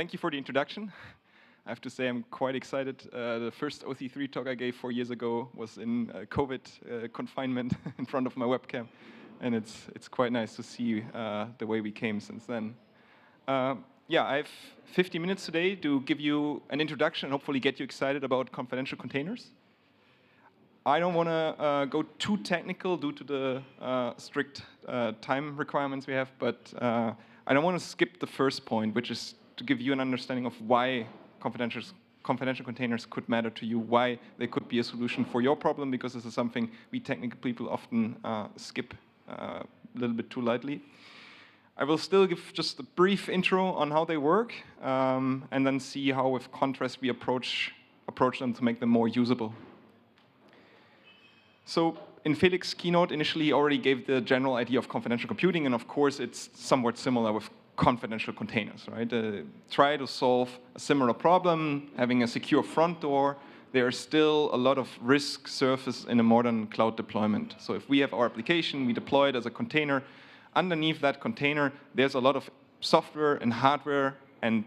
thank you for the introduction. I have to say I'm quite excited. The first OC3 talk I gave 4 years ago was in COVID confinement in front of my webcam, and it's quite nice to see the way we came since then. Yeah, I have 50 minutes today to give you an introduction and hopefully get you excited about confidential containers. I don't want to go too technical due to the strict time requirements we have, but I don't want to skip the first point, which is to give you an understanding of why confidential containers could matter to you, why they could be a solution for your problem, because this is something we technical people often skip a little bit too lightly. I will still give just a brief intro on how they work, and then see how, with contrast, we approach them to make them more usable. So in Felix's keynote, initially, he already gave the general idea of confidential computing, and of course, it's somewhat similar with confidential containers, right? Try to solve a similar problem, having a secure front door. There is still a lot of risk surface in a modern cloud deployment. So if we have our application, we deploy it as a container. Underneath that container, there's a lot of software and hardware and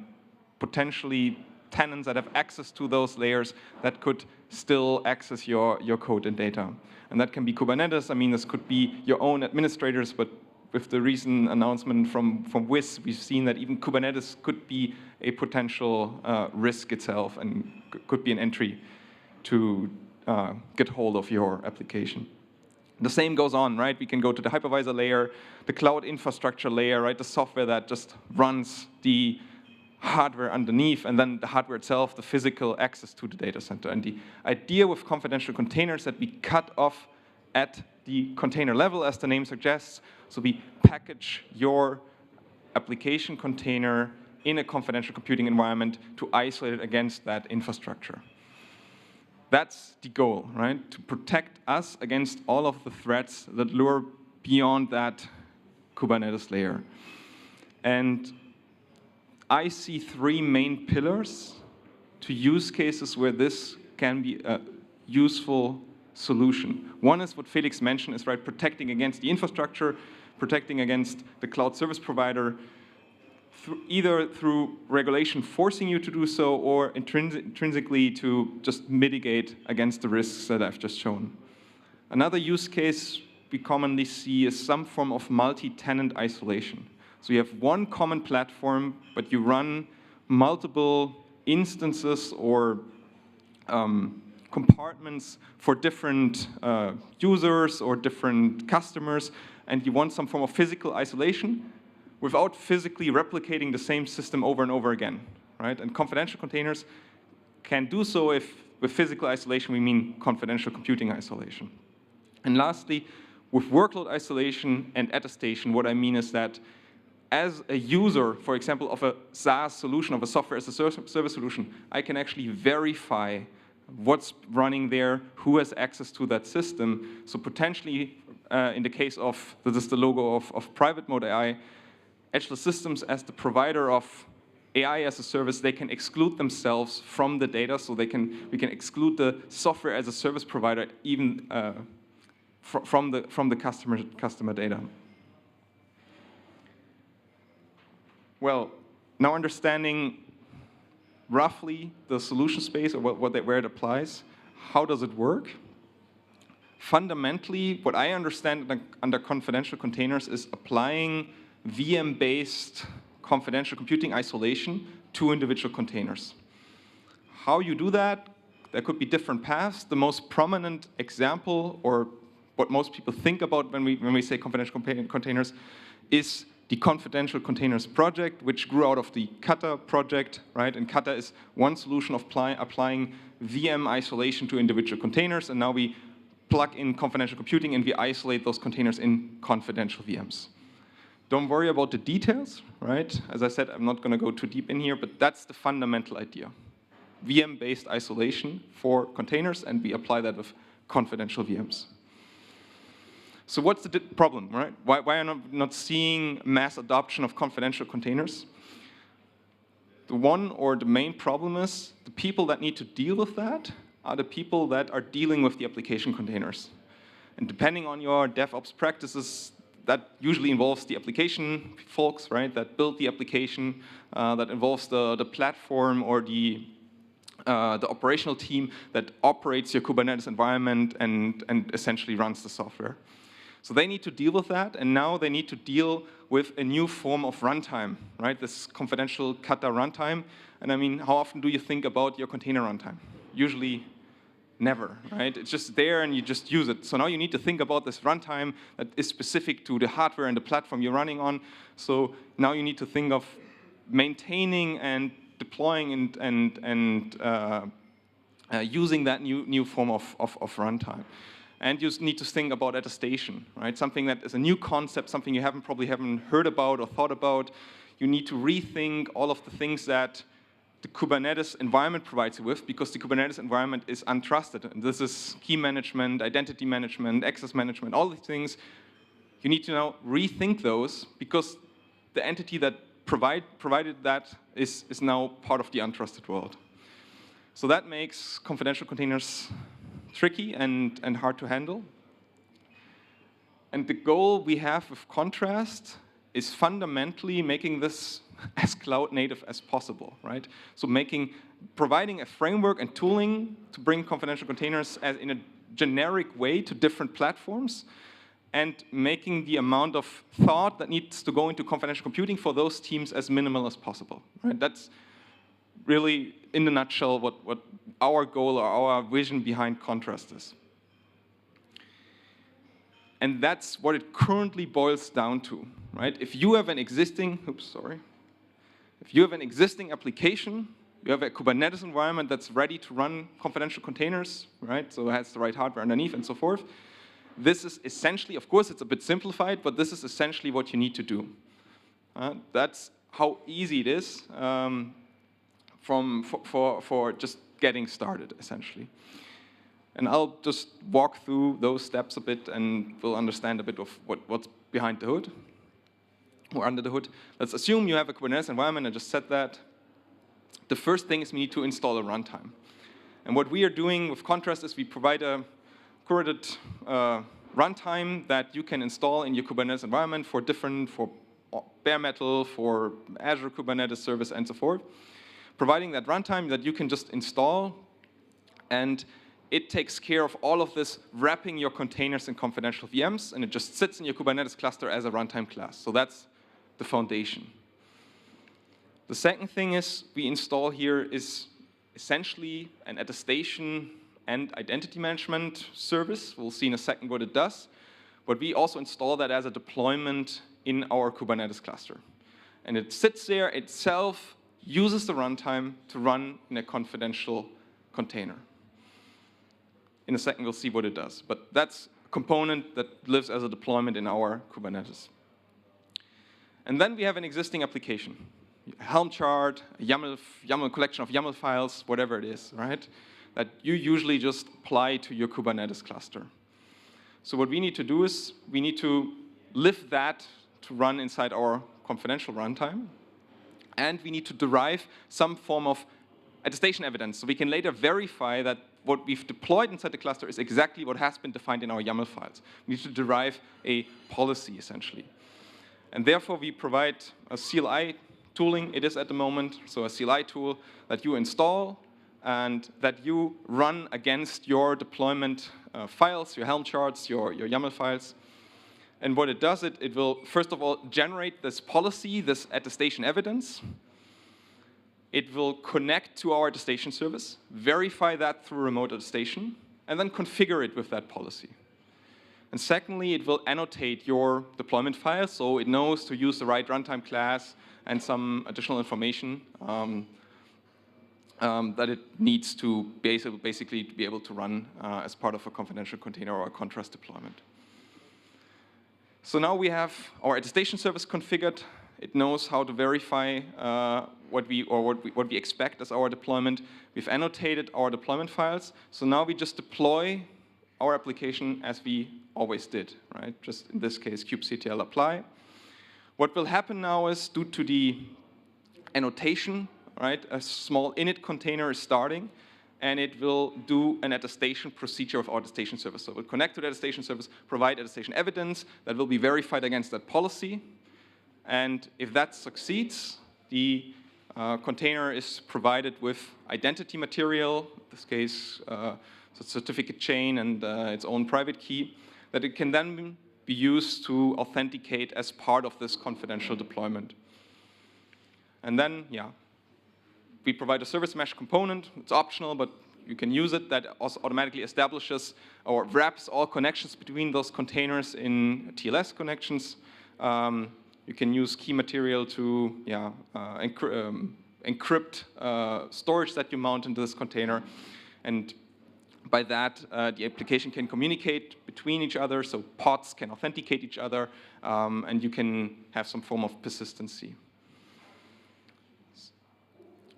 potentially tenants that have access to those layers that could still access your code and data. And that can be Kubernetes. I mean, this could be your own administrators, but with the recent announcement from Wiz, we've seen that even Kubernetes could be a potential risk itself and could be an entry to get hold of your application. The same goes on, right? We can go to the hypervisor layer, the cloud infrastructure layer, right? The software that just runs the hardware underneath, and then the hardware itself, the physical access to the data center. And the idea with confidential containers that we cut off at the container level, as the name suggests. So we package your application container in a confidential computing environment to isolate it against that infrastructure. That's the goal, right? To protect us against all of the threats that lure beyond that Kubernetes layer. And I see 3 main pillars to use cases where this can be a useful solution. One is what Felix mentioned, is right, protecting against the infrastructure, protecting against the cloud service provider, either through regulation forcing you to do so, or intrinsically to just mitigate against the risks that I've just shown. Another use case we commonly see is some form of multi-tenant isolation. So you have one common platform, but you run multiple instances or compartments for different users or different customers, and you want some form of physical isolation without physically replicating the same system over and over again, right? And confidential containers can do so if, with physical isolation, we mean confidential computing isolation. And lastly, with workload isolation and attestation, what I mean is that as a user, for example, of a SaaS solution, of a software as a service solution, I can actually verify what's running there, who has access to that system. So potentially, in the case of, this is the logo of Private Mode AI, Edgeless Systems as the provider of AI as a service, they can exclude themselves from the data, so we can exclude the software as a service provider even from the customer data. Well, now understanding roughly the solution space or where it applies, how does it work? Fundamentally, what I understand under confidential containers is applying VM-based confidential computing isolation to individual containers. How you do that, there could be different paths. The most prominent example, or what most people think about when we say confidential containers, is the Confidential Containers project, which grew out of the Kata project, right? And Kata is one solution of applying VM isolation to individual containers, and now we plug in confidential computing and we isolate those containers in confidential VMs. Don't worry about the details, right? As I said, I'm not going to go too deep in here, but that's the fundamental idea. VM-based isolation for containers, and we apply that with confidential VMs. So what's the problem, right? Why are we not seeing mass adoption of confidential containers? The one or the main problem is the people that need to deal with that are the people that are dealing with the application containers. And depending on your DevOps practices, that usually involves the application folks, right, that build the application, that involves the platform or the operational team that operates your Kubernetes environment and essentially runs the software. So they need to deal with that, and now they need to deal with a new form of runtime, right? This confidential kata runtime. And I mean, how often do you think about your container runtime? Usually never, right? It's just there and you just use it. So now you need to think about this runtime that is specific to the hardware and the platform you're running on. So now you need to think of maintaining and deploying and using that new form of runtime. And you need to think about attestation, right? Something that is a new concept, something you probably haven't heard about or thought about. You need to rethink all of the things that the Kubernetes environment provides you with, because the Kubernetes environment is untrusted. And this is key management, identity management, access management, all these things. You need to now rethink those, because the entity that provided that is now part of the untrusted world. So that makes confidential containers tricky and hard to handle. And the goal we have with Contrast is fundamentally making this as cloud native as possible, right? So providing a framework and tooling to bring confidential containers in a generic way to different platforms, and making the amount of thought that needs to go into confidential computing for those teams as minimal as possible, right? That's really, in a nutshell, what our goal or our vision behind Contrast is. And that's what it currently boils down to, right? If you have an existing, if you have an existing application, you have a Kubernetes environment that's ready to run confidential containers, right? So it has the right hardware underneath and so forth. This is essentially, of course, it's a bit simplified, but this is essentially what you need to do. That's how easy it is for just getting started, essentially. And I'll just walk through those steps a bit, and we'll understand a bit of what's behind the hood, or under the hood. Let's assume you have a Kubernetes environment. I just said that. The first thing is we need to install a runtime. And what we are doing with Contrast is we provide a curated runtime that you can install in your Kubernetes environment for bare metal, for Azure Kubernetes service, and so forth. Providing that runtime that you can just install, and it takes care of all of this, wrapping your containers in confidential VMs, and it just sits in your Kubernetes cluster as a runtime class. So that's the foundation. The second thing is we install here is essentially an attestation and identity management service. We'll see in a second what it does. But we also install that as a deployment in our Kubernetes cluster. And it sits there itself, uses the runtime to run in a confidential container. In a second, we'll see what it does. But that's a component that lives as a deployment in our Kubernetes. And then we have an existing application. A Helm chart, a YAML collection of YAML files, whatever it is, right? That you usually just apply to your Kubernetes cluster. So what we need to do is we need to lift that to run inside our confidential runtime. And we need to derive some form of attestation evidence, so we can later verify that what we've deployed inside the cluster is exactly what has been defined in our YAML files. We need to derive a policy, essentially. And therefore, we provide a CLI tooling, it is at the moment, so a CLI tool that you install and that you run against your deployment files, your Helm charts, your YAML files. And what it does, it will, first of all, generate this policy, this attestation evidence. It will connect to our attestation service, verify that through remote attestation, and then configure it with that policy. And secondly, it will annotate your deployment file, so it knows to use the right runtime class and some additional information that it needs to basically be able to run as part of a confidential container or a Contrast deployment. So now we have our attestation service configured. It knows how to verify what we expect as our deployment. We've annotated our deployment files. So now we just deploy our application as we always did, right? Just in this case, kubectl apply. What will happen now is, due to the annotation, right, a small init container is starting, and it will do an attestation procedure of our attestation service. So it will connect to the attestation service, provide attestation evidence that will be verified against that policy. And if that succeeds, the container is provided with identity material, in this case, the certificate chain and its own private key, that it can then be used to authenticate as part of this confidential deployment. And then, yeah, we provide a service mesh component. It's optional, but you can use it. That also automatically establishes or wraps all connections between those containers in TLS connections. You can use key material to encrypt storage that you mount into this container. And by that, the application can communicate between each other, so pods can authenticate each other, and you can have some form of persistency.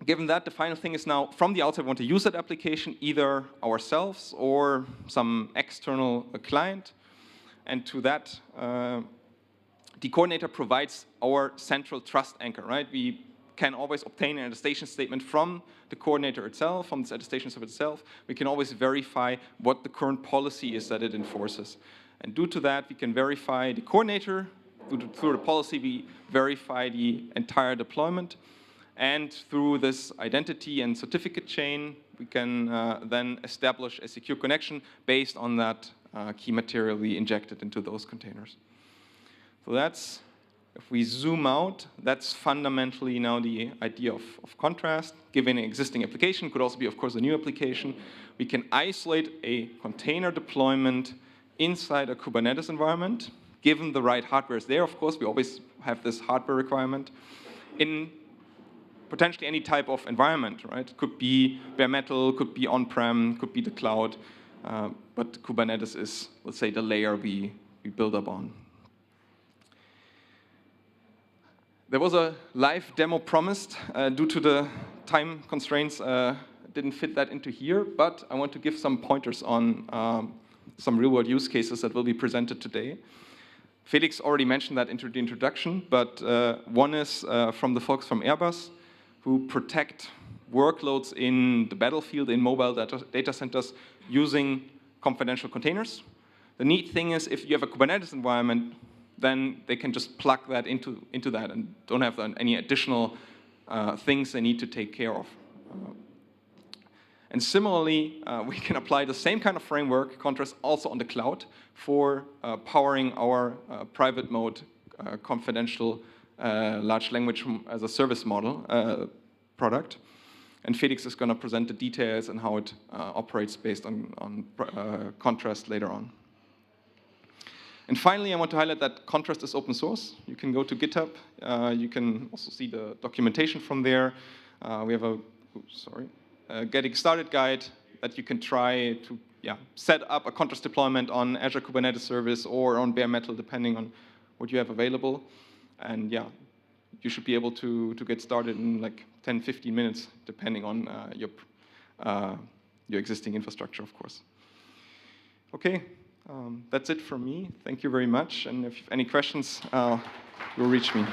Given that, the final thing is now, from the outside, we want to use that application, either ourselves or some external client. And to that, the coordinator provides our central trust anchor, right? We can always obtain an attestation statement from the coordinator itself, from this attestation service itself. We can always verify what the current policy is that it enforces. And due to that, we can verify the coordinator. Through the policy, we verify the entire deployment. And through this identity and certificate chain, we can then establish a secure connection based on that key material we injected into those containers. So that's, if we zoom out, that's fundamentally now the idea of contrast. Given an existing application, could also be, of course, a new application. We can isolate a container deployment inside a Kubernetes environment. Given the right hardware is there, of course, we always have this hardware requirement. In potentially any type of environment, right? Could be bare metal, could be on-prem, could be the cloud. But Kubernetes is, let's say, the layer we build up on. There was a live demo promised. Due to the time constraints, didn't fit that into here, but I want to give some pointers on some real-world use cases that will be presented today. Felix already mentioned that into the introduction, but one is from the folks from Airbus, who protect workloads in the battlefield, in mobile data centers, using confidential containers. The neat thing is, if you have a Kubernetes environment, then they can just plug that into that and don't have any additional things they need to take care of. And similarly, we can apply the same kind of framework, contrast, also on the cloud for powering our private mode confidential large language as a service model product. And Felix is going to present the details and how it operates based on contrast later on. And finally, I want to highlight that contrast is open source. You can go to GitHub. You can also see the documentation from there. We have a getting started guide that you can try to set up a contrast deployment on Azure Kubernetes Service or on bare metal, depending on what you have available. And yeah, you should be able to get started in like 10, 15 minutes, depending on your existing infrastructure, of course. Okay, that's it from me. Thank you very much. And if you have any questions, you'll reach me.